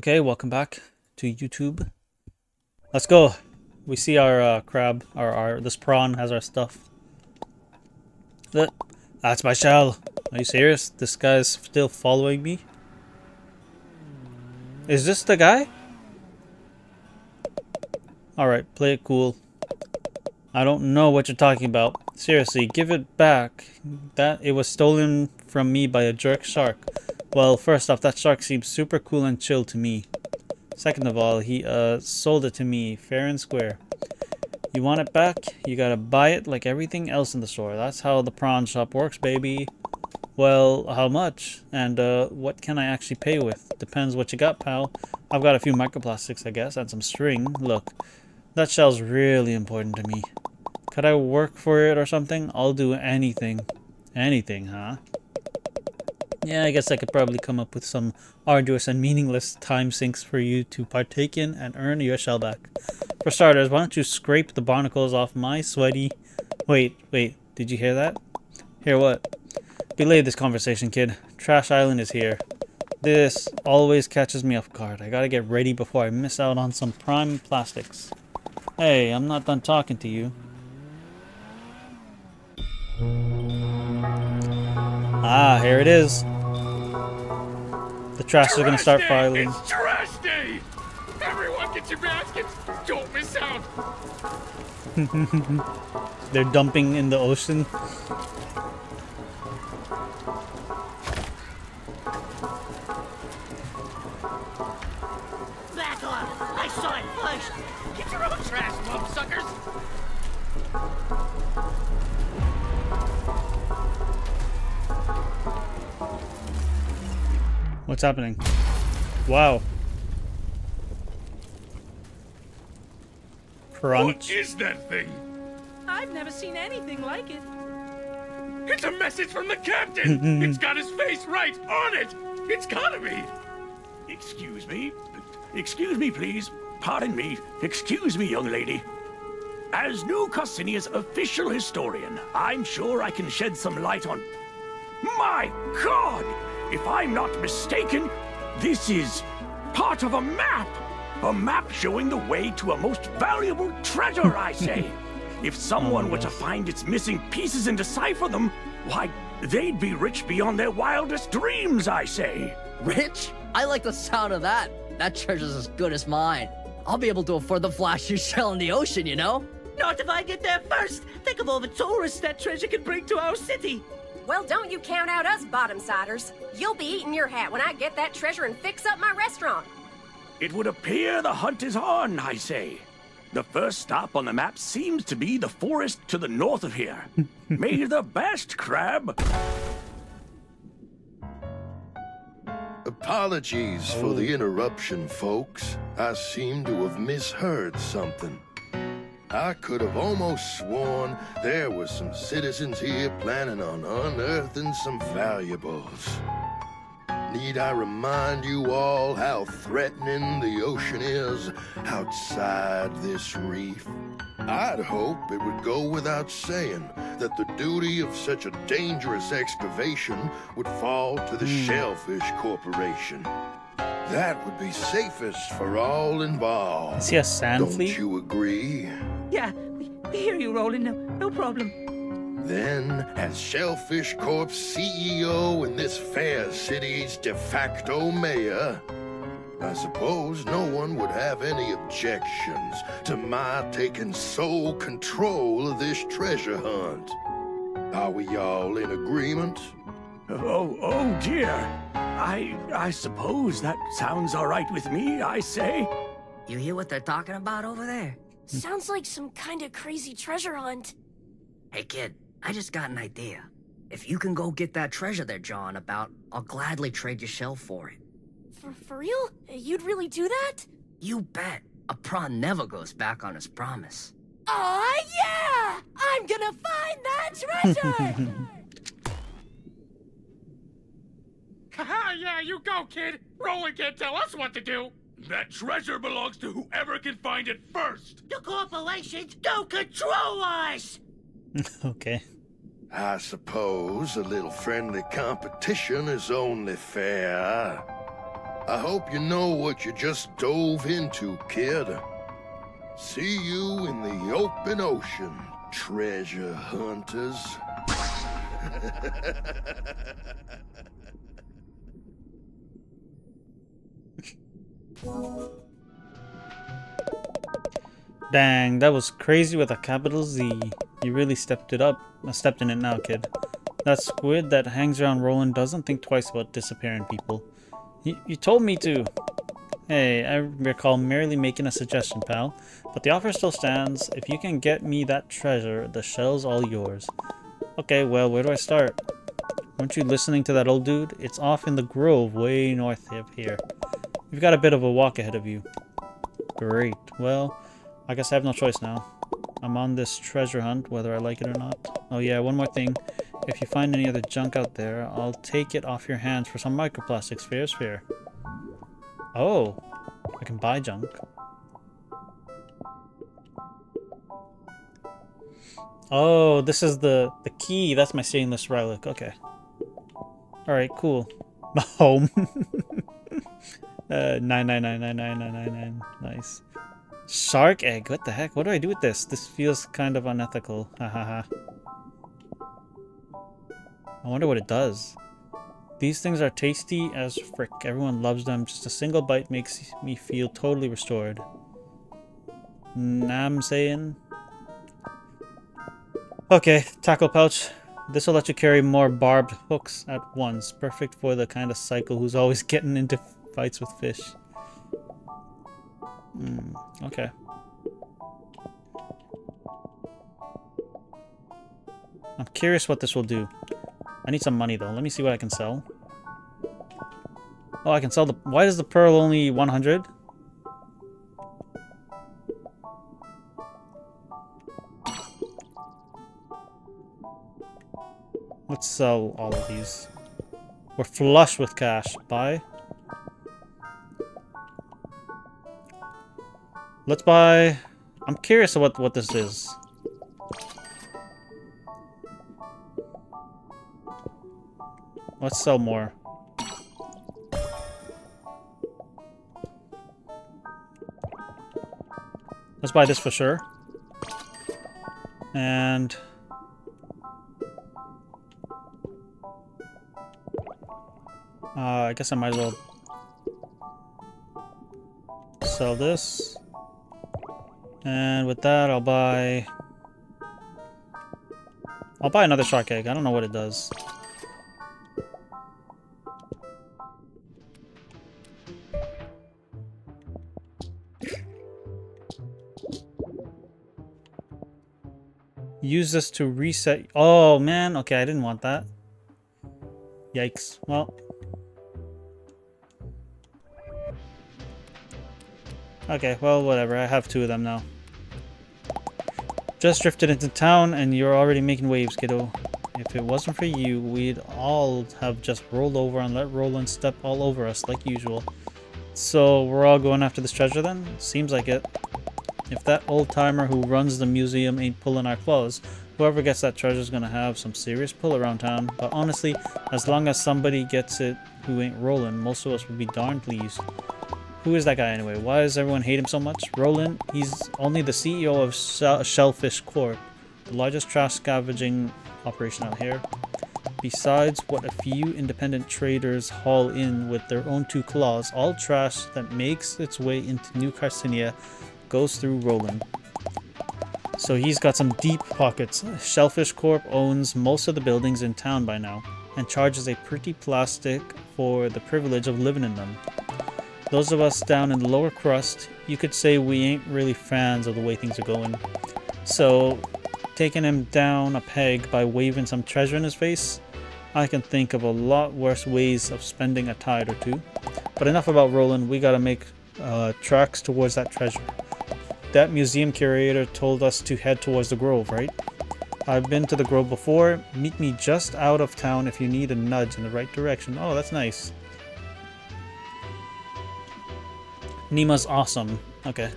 Okay, welcome back to YouTube. Let's go. We see our crab, this prawn has our stuff. That's my shell. Are you serious? This guy's still following me? Is this the guy? Alright, play it cool. I don't know what you're talking about. Seriously, give it back. It was stolen from me by a jerk shark. Well, first off, that shark seems super cool and chill to me. Second of all, he sold it to me fair and square. You want it back? You gotta buy it like everything else in the store. That's how the prawn shop works, baby. Well, how much? And what can I actually pay with? Depends what you got, pal. I've got a few microplastics, I guess, and some string. Look, that shell's really important to me. Could I work for it or something? I'll do anything. Anything, huh? Yeah, I guess I could probably come up with some arduous and meaningless time sinks for you to partake in and earn your shell back. For starters, why don't you scrape the barnacles off my sweaty... Wait, did you hear that? Hear what? Belay this conversation, kid. Trash Island is here. This always catches me off guard. I gotta get ready before I miss out on some prime plastics. Hey, I'm not done talking to you. Ah, here it is. The trash is gonna start filing. It's trash day! Everyone get your baskets! Don't miss out! They're dumping in the ocean. Back off! I saw it first! Get your own trash, mumsuckers! What's happening? Wow. Crunch. What is that thing? I've never seen anything like it. It's a message from the captain! It's got his face right on it! It's gotta be! Excuse me? Excuse me, please. Pardon me. Excuse me, young lady. As New Costinia's official historian, I'm sure I can shed some light on... My God! If I'm not mistaken, this is part of a map! A map showing the way to a most valuable treasure, I say! If someone were to find its missing pieces and decipher them, why, they'd be rich beyond their wildest dreams, I say! Rich? I like the sound of that. That treasure's as good as mine. I'll be able to afford the flashiest shell in the ocean, you know? Not if I get there first! Think of all the tourists that treasure can bring to our city! Well, don't you count out us bottom-siders. You'll be eating your hat when I get that treasure and fix up my restaurant. It would appear the hunt is on, I say. The first stop on the map seems to be the forest to the north of here. May the best, Crab! Apologies for the interruption, folks. I seem to have misheard something. I could have almost sworn there were some citizens here planning on unearthing some valuables. Need I remind you all how threatening the ocean is outside this reef? I'd hope it would go without saying that the duty of such a dangerous excavation would fall to the Shellfish Corporation. That would be safest for all involved. Is he a sand Don't flea? you agree? Yeah, we hear you, Roland. No problem. Then, as Shellfish Corp's CEO and this fair city's de facto mayor, I suppose no one would have any objections to my taking sole control of this treasure hunt. Are we all in agreement? Oh dear. I suppose that sounds all right with me, I say. You hear what they're talking about over there? Sounds like some kind of crazy treasure hunt. Hey, kid, I just got an idea. If you can go get that treasure they're jawing about, I'll gladly trade your shell for it. For real? You'd really do that? You bet. A prawn never goes back on his promise. Aw, yeah! I'm gonna find that treasure! Haha, yeah, you go, kid! Roland can't tell us what to do! That treasure belongs to whoever can find it first! The corporations don't control us! Okay. I suppose a little friendly competition is only fair. I hope you know what you just dove into, kid. See you in the open ocean, treasure hunters. Dang, that was crazy with a capital Z. You really stepped it up. Stepped in it now, kid. That squid that hangs around Roland doesn't think twice about disappearing people. You told me to. Hey, I recall merely making a suggestion, pal. But the offer still stands. If you can get me that treasure, the shell's all yours. Okay, well, where do I start? Weren't you listening to that old dude? It's off in the grove way north of here. You've got a bit of a walk ahead of you. Great. Well, I guess I have no choice now. I'm on this treasure hunt, whether I like it or not. Oh yeah, one more thing. If you find any other junk out there, I'll take it off your hands for some microplastics. Fair is fair. Oh, I can buy junk. Oh, this is the key. That's my stainless relic. Okay. Alright, cool. Home. 9999999. Nice. Shark egg. What the heck? What do I do with this? This feels kind of unethical. Hahaha. I wonder what it does. These things are tasty as frick. Everyone loves them. Just a single bite makes me feel totally restored. I'm saying. Okay, tackle pouch. This will let you carry more barbed hooks at once. Perfect for the kind of cycle who's always getting into fights with fish. Okay. I'm curious what this will do. I need some money though. Let me see what I can sell. Oh, I can sell the... Why is the pearl only 100? Let's sell all of these. We're flush with cash. Buy. Let's buy... I'm curious about what this is. Let's sell more. Let's buy this for sure. And... I guess I might as well sell this. And with that, I'll buy another shark egg. I don't know what it does. Use this to reset. Oh man, okay, I didn't want that. Yikes. Well. Okay, well, whatever. I have 2 of them now. Just drifted into town and you're already making waves, kiddo. If it wasn't for you, we'd all have just rolled over and let Roland step all over us like usual. So we're all going after this treasure then? Seems like it. If that old-timer who runs the museum ain't pulling our claws, whoever gets that treasure is gonna have some serious pull around town. But honestly, as long as somebody gets it who ain't Roland, most of us would be darn pleased. Who is that guy anyway? Why does everyone hate him so much? Roland, he's only the CEO of Shellfish Corp, the largest trash scavenging operation out here. Besides what a few independent traders haul in with their own 2 claws, all trash that makes its way into New Carcinia goes through Roland. So he's got some deep pockets. Shellfish Corp owns most of the buildings in town by now, and charges a pretty plastic for the privilege of living in them. Those of us down in the lower crust, you could say we ain't really fans of the way things are going. So, taking him down a peg by waving some treasure in his face, I can think of a lot worse ways of spending a tide or 2. But enough about Roland, we gotta make tracks towards that treasure. That museum curator told us to head towards the Grove, right? I've been to the Grove before. Meet me just out of town if you need a nudge in the right direction. Oh, that's nice. Nima's awesome. Okay.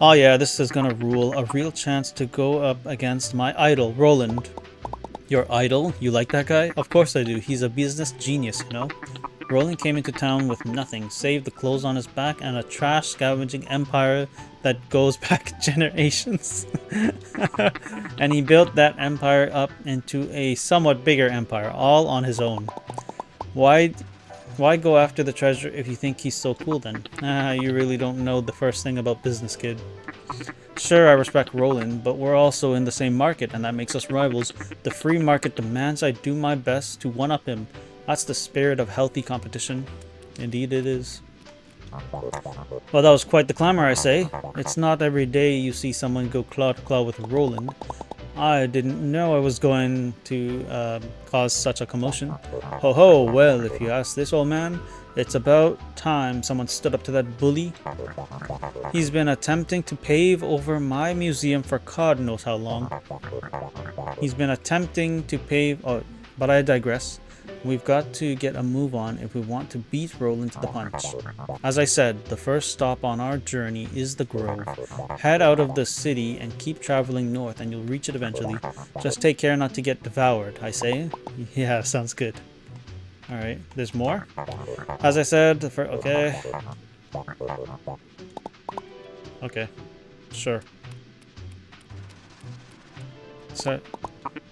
Oh yeah, this is gonna rule. A real chance to go up against my idol, Roland. Your idol? You like that guy? Of course I do. He's a business genius, you know? Roland came into town with nothing save the clothes on his back and a trash scavenging empire that goes back generations. And he built that empire up into a somewhat bigger empire, all on his own. Why go after the treasure if you think he's so cool then? You really don't know the first thing about business, kid. Sure, I respect Roland, but we're also in the same market, and that makes us rivals. The free market demands I do my best to one-up him. That's the spirit of healthy competition. Indeed it is. Well, that was quite the clamor, I say. It's not every day you see someone go claw to claw with Roland. I didn't know I was going to cause such a commotion. Ho ho, well, if you ask this old man, it's about time someone stood up to that bully. He's been attempting to pave over my museum for God knows how long. He's been attempting to pave... Oh, but I digress. We've got to get a move on if we want to beat Roland to the punch. As I said, the first stop on our journey is the Grove. Head out of the city and keep traveling north and you'll reach it eventually. Just take care not to get devoured, I say. Yeah, sounds good. Alright, there's more? As I said, okay. Okay, sure. So...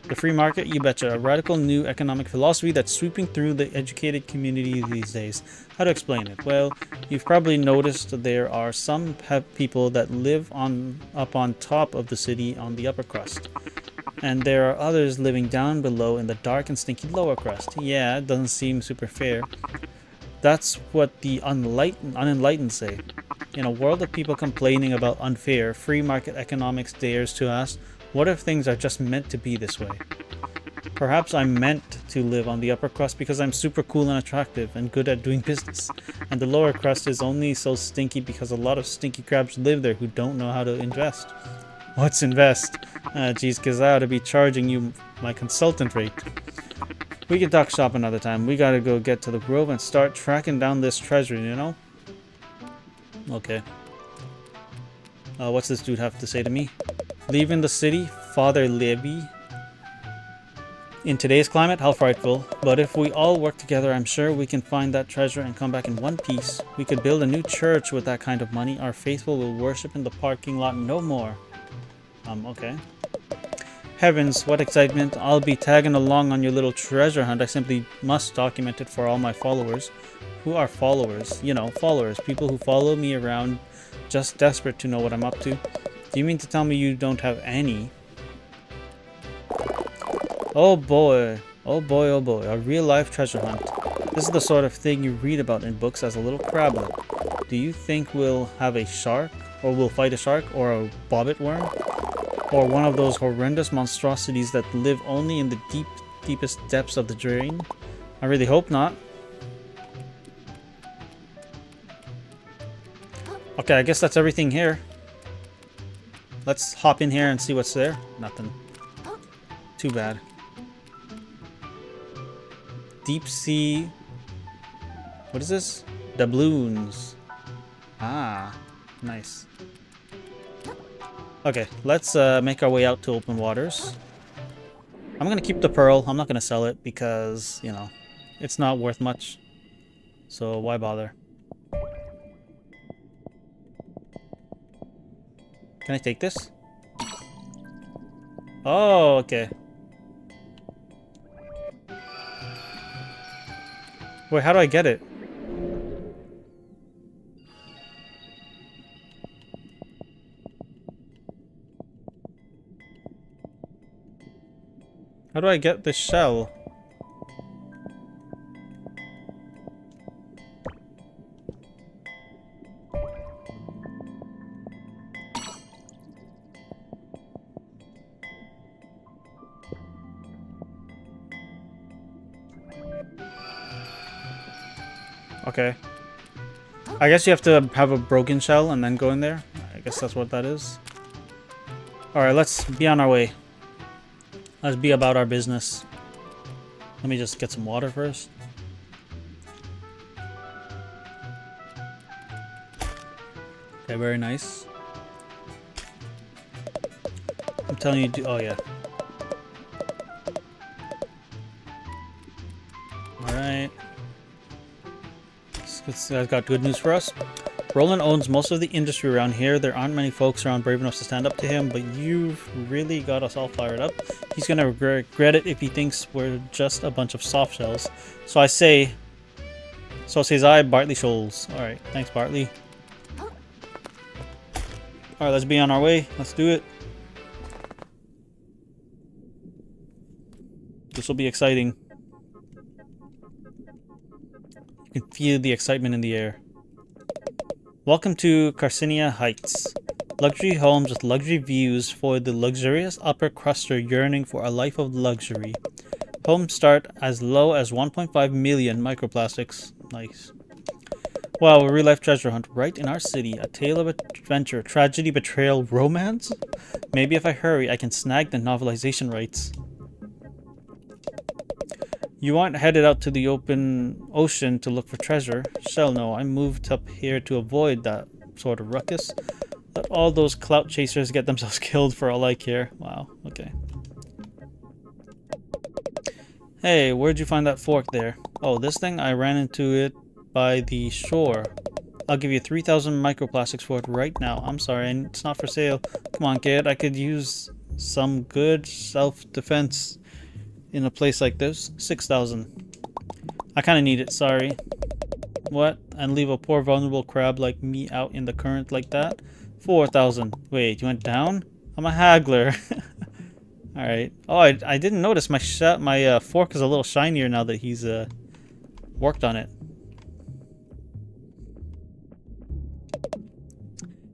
The free market, you betcha. A radical new economic philosophy that's sweeping through the educated community these days. How to explain it? Well, you've probably noticed there are some people that live up on top of the city on the upper crust. And there are others living down below in the dark and stinky lower crust. Yeah, it doesn't seem super fair. That's what the unenlightened say. In a world of people complaining about unfair, free market economics dares to ask, what if things are just meant to be this way? Perhaps I'm meant to live on the upper crust because I'm super cool and attractive and good at doing business. And the lower crust is only so stinky because a lot of stinky crabs live there who don't know how to invest. What's invest? Geez, cause I ought to be charging you my consultant rate. We can talk shop another time. We gotta go get to the Grove and start tracking down this treasure, you know? Okay. What's this dude have to say to me? Leaving the city, Father Libby. In today's climate, how frightful. But if we all work together, I'm sure we can find that treasure and come back in one piece. We could build a new church with that kind of money. Our faithful will worship in the parking lot no more. Okay. Heavens, what excitement. I'll be tagging along on your little treasure hunt. I simply must document it for all my followers. Who are followers? You know, followers. People who follow me around, just desperate to know what I'm up to. Do you mean to tell me you don't have any? Oh boy. Oh boy, oh boy. A real-life treasure hunt. This is the sort of thing you read about in books as a little crablet. Do you think we'll have a shark? Or we'll fight a shark? Or a bobbit worm? Or one of those horrendous monstrosities that live only in the deepest depths of the drain? I really hope not. Okay, I guess that's everything here. Let's hop in here and see what's there. Nothing. Too bad. Deep sea... What is this? Doubloons. Ah, nice. Okay, let's make our way out to open waters. I'm gonna keep the pearl. I'm not gonna sell it because, you know, it's not worth much. So why bother? Can I take this? Oh, okay. Wait, how do I get it? How do I get this shell? Okay. I guess you have to have a broken shell and then go in there. I guess that's what that is. Alright, let's be on our way. Let's be about our business. Let me just get some water first. Okay, very nice. I'm telling you, oh yeah. Alright. This guy's got good news for us. Roland owns most of the industry around here. There aren't many folks around brave enough to stand up to him, but you've really got us all fired up. He's gonna regret it if he thinks we're just a bunch of soft shells. So says I, Bartley Scholes. Alright, thanks Bartley. Alright, let's be on our way. Let's do it. This will be exciting. You can feel the excitement in the air. Welcome to Carcinia Heights. Luxury homes with luxury views for the luxurious upper cruster yearning for a life of luxury. Homes start as low as 1.5 million microplastics. Nice. Wow, a real-life treasure hunt right in our city. A tale of adventure, tragedy, betrayal, romance? Maybe if I hurry, I can snag the novelization rights. You aren't headed out to the open ocean to look for treasure. Shell no, I moved up here to avoid that sort of ruckus. Let all those clout chasers get themselves killed for all I care. Wow, okay. Hey, where'd you find that fork there? Oh, this thing? I ran into it by the shore. I'll give you 3,000 microplastics for it right now. I'm sorry, and it's not for sale. Come on, kid, I could use some good self-defense in a place like this. 6,000. I kind of need it, sorry. What? And leave a poor vulnerable crab like me out in the current like that? 4,000. Wait, you went down? I'm a haggler. Alright. Oh, I didn't notice my fork is a little shinier now that he's worked on it.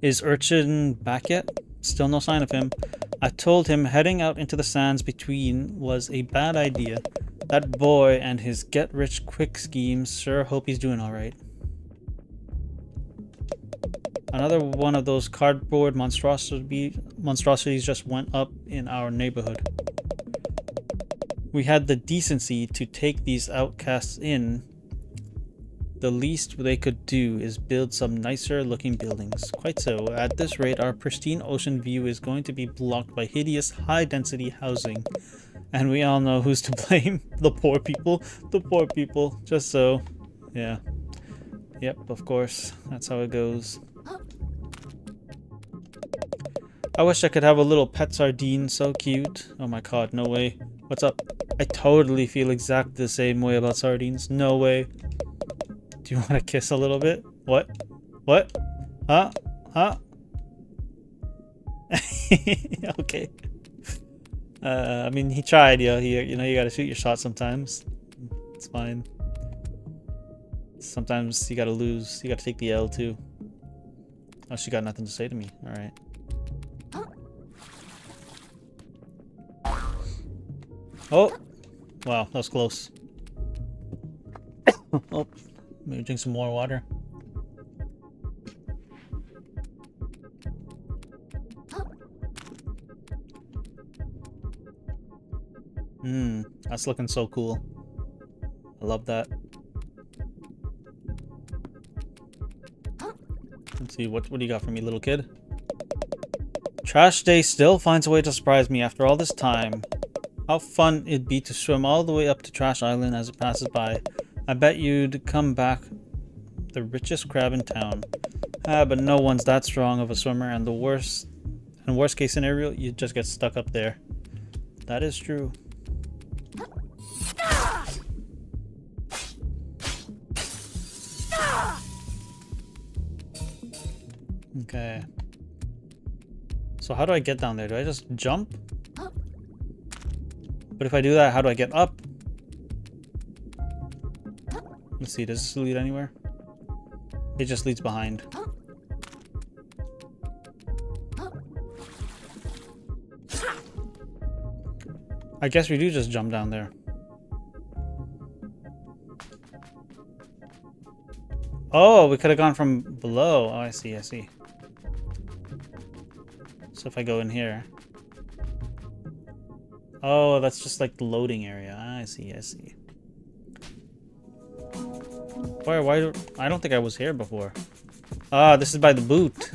Is Urchin back yet? Still no sign of him. I told him heading out into the sands between was a bad idea. That boy and his get-rich-quick schemes sure hope he's doing alright. Another one of those cardboard monstrosities just went up in our neighborhood. We had the decency to take these outcasts in. The least they could do is build some nicer looking buildings. Quite so. At this rate, our pristine ocean view is going to be blocked by hideous high density housing. And we all know who's to blame. The poor people. The poor people. Just so. Yeah. Yep, of course. That's how it goes. I wish I could have a little pet sardine. So cute. Oh my god, no way. What's up? I totally feel exactly the same way about sardines. No way. Do you want to kiss a little bit? What? What? Huh? Huh? Okay. I mean, he tried, you know, you gotta shoot your shot sometimes. It's fine. Sometimes you gotta lose. You gotta take the L too. Oh, she got nothing to say to me. Alright. Oh! Wow, that was close. Oh. Maybe drink some more water. That's looking so cool. I love that. Let's see, what do you got for me, little kid? Trash Day still finds a way to surprise me after all this time. How fun it'd be to swim all the way up to Trash Island as it passes by. I bet you'd come back the richest crab in town. But no one's that strong of a swimmer, and the worst case scenario, you just get stuck up there. That is true. Okay. So how do I get down there? Do I just jump? But if I do that, how do I get up? Let's see, does this lead anywhere? It just leads behind. I guess we do just jump down there. Oh, we could have gone from below. Oh, I see, I see. So if I go in here. Oh, that's just like the loading area. I see, I see. Why I don't think I was here before. Ah, this is by the boot.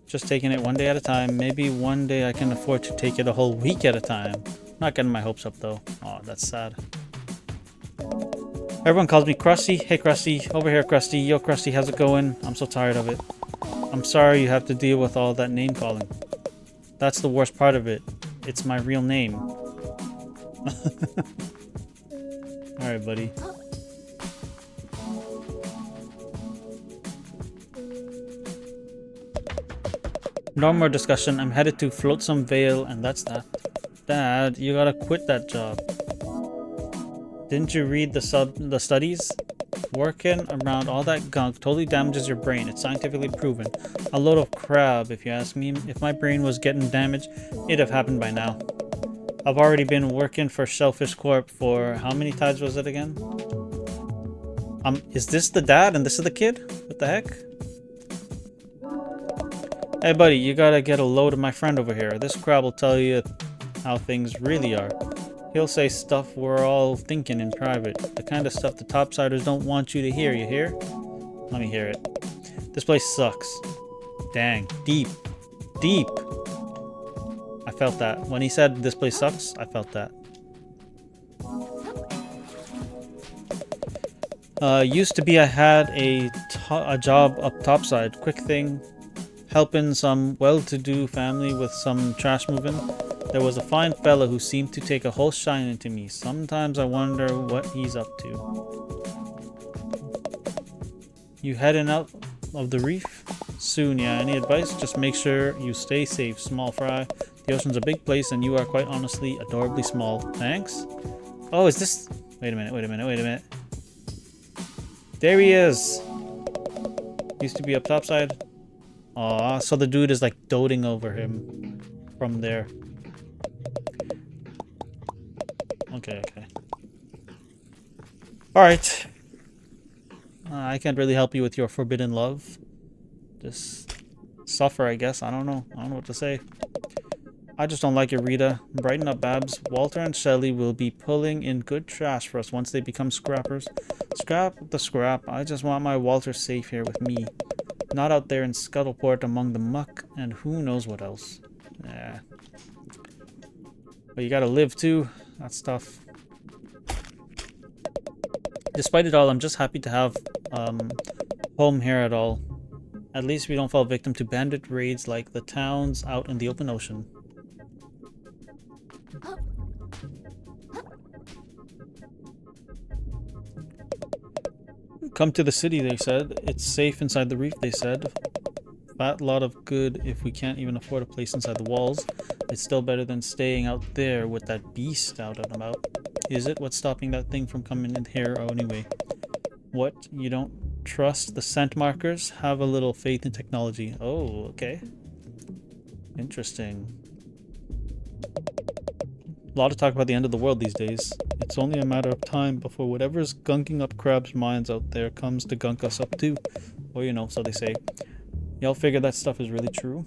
Just taking it one day at a time. Maybe one day I can afford to take it a whole week at a time. Not getting my hopes up though. Oh, that's sad. Everyone calls me Krusty. Hey Krusty, over here Krusty. Yo Krusty, how's it going? I'm so tired of it. I'm sorry you have to deal with all that name calling. That's the worst part of it. It's my real name. Alright, buddy. No more discussion. I'm headed to Flotsam Vale, and that's that. Dad, you gotta quit that job. Didn't you read the studies? Working around all that gunk totally damages your brain. It's scientifically proven. A load of crap, if you ask me. If my brain was getting damaged, it'd have happened by now. I've already been working for Shellfish Corp for how many times was it again? Is this the dad and this is the kid? What the heck? Hey buddy, you gotta get a load of my friend over here. This crab will tell you how things really are. He'll say stuff we're all thinking in private. The kind of stuff the topsiders don't want you to hear, you hear? Let me hear it. This place sucks. Dang. Deep. Deep. I felt that. When he said this place sucks, I felt that. Used to be I had a job up topside. Quick thing. Helping some well-to-do family with some trash moving. There was a fine fella who seemed to take a whole shine to me. Sometimes I wonder what he's up to. You heading out of the reef? Soon, yeah. Any advice? Just make sure you stay safe, small fry. The ocean's a big place and you are quite honestly adorably small. Thanks? Oh, is this... Wait a minute. There he is! Used to be up topside. Aw, so the dude is like doting over him from there. Okay. Alright. I can't really help you with your forbidden love. Just suffer, I guess. I don't know what to say. I just don't like it, Rita. Brighten up, Babs. Walter and Shelly will be pulling in good trash for us once they become scrappers. Scrap the scrap. I just want my Walter safe here with me. Not out there in Scuttleport among the muck and who knows what else. Yeah. But you gotta live too. That's tough. Despite it all, I'm just happy to have home here at all. At least we don't fall victim to bandit raids like the towns out in the open ocean. Come to the city, they said. It's safe inside the reef, they said. Fat lot of good if we can't even afford a place inside the walls. It's still better than staying out there with that beast out and about. Is it? What's stopping that thing from coming in here anyway? What? You don't trust the scent markers? Have a little faith in technology. Oh, okay. Interesting. A lot of talk about the end of the world these days. It's only a matter of time before whatever's gunking up crabs' minds out there comes to gunk us up too. Or you know, so they say. Y'all figure that stuff is really true?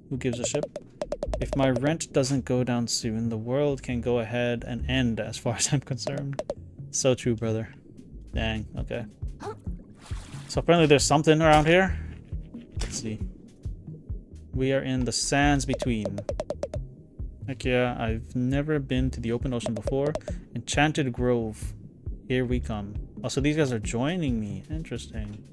Who gives a shit? If my rent doesn't go down soon, the world can go ahead and end as far as I'm concerned. So true, brother. Dang, okay. So apparently there's something around here. Let's see. We are in the sands between. Heck yeah, I've never been to the open ocean before. Enchanted Grove. Here we come. Oh, so these guys are joining me. Interesting.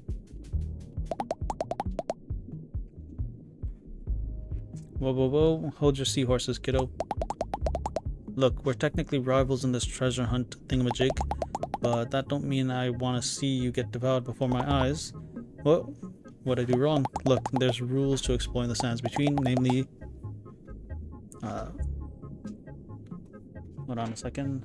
Whoa. Hold your seahorses, kiddo. Look, we're technically rivals in this treasure hunt thingamajig, but that don't mean I want to see you get devoured before my eyes. What'd I do wrong? Look, there's rules to exploring the sands between, namely... Hold on a second.